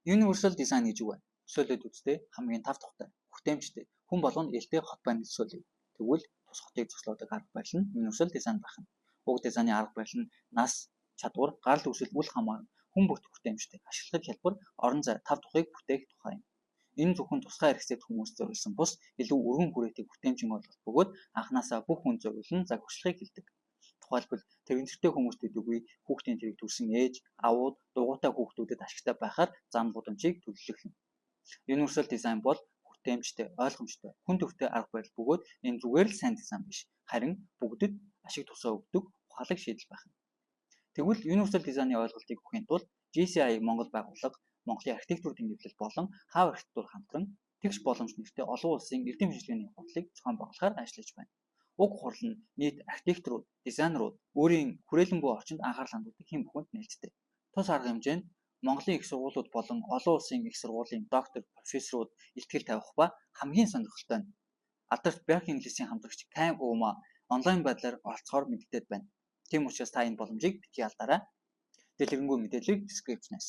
Universal design гэж юу вэ? Төсөөлөд үзтээ хамгийн тав тухтай, хүртээмжтэй, хүн болгоно ээлтэй хот байрны төсөөлөе. Тэгвэл тус хотыг зогслоодог арга барил нь universal design байх нь. Уг дизайны арга барил нь нас, чадвар, гарал үүсэл үл хамааран хүн бүрт хүртээмжтэй, ашиглах хялбар, орон зай, тав тухыг бүтээх тухай юм. Энэ зөвхөн тусгай хэрэгцээд хүмүүст зориулсан бус илүү өргөн хүрээтэй хүртээмжийн ойлголт бөгөөд анханасаа бүх хүн зориулсан загварчлагыг хэлдэг. Тухайлбал тэрэгцтэй хүмүүст үгүй хүүхдийн тэрэг төрсэн ээж, аауд, дугуйтай хүүхдүүдэд ашигтай байхаар зам гудамжийг төлөвлөх юм. Universal design бол хүртээмжтэй, ойлгомжтой, хүн төвтэй арга барил бөгөөд энэ зүгээр л сайн дизайн биш, харин бүгдэд ашиг тусаа өгдөг ухаалаг шийдэл байх нь. Тэгвэл Universal design-ы ойлголтыг өгөхийн тулд GCI Монгол байгууллага Монголын архитектурын нэвлэл болон Хав архитектур хамтран тэгш боломж нэртэй олон улсын эрдэм шинжилгээний хурлыг зохион байгуулахаар ажиллаж байна. Уг хурал нь нийт архитекторууд, дизайнерууд өөрийн хүрээлэн буй орчинд анхаарал хандуулдаг хэм бүхэнд нээлттэй. Тус арга хэмжээнд Монголын их сургуулиуд болон олон улсын их сургуулийн доктор, профессорууд илтгэл тавих ба хамгийн сонирхолтой нь Алдарт Berkeley English-ийн хамтрагч Кайм Уума онлайн байдлаар оролцохоор мэдэгдээд байна. Тийм учраас та энэ боломжийг битгий алдаарай. Дэлгэрэнгүй мэдээллийг description-аас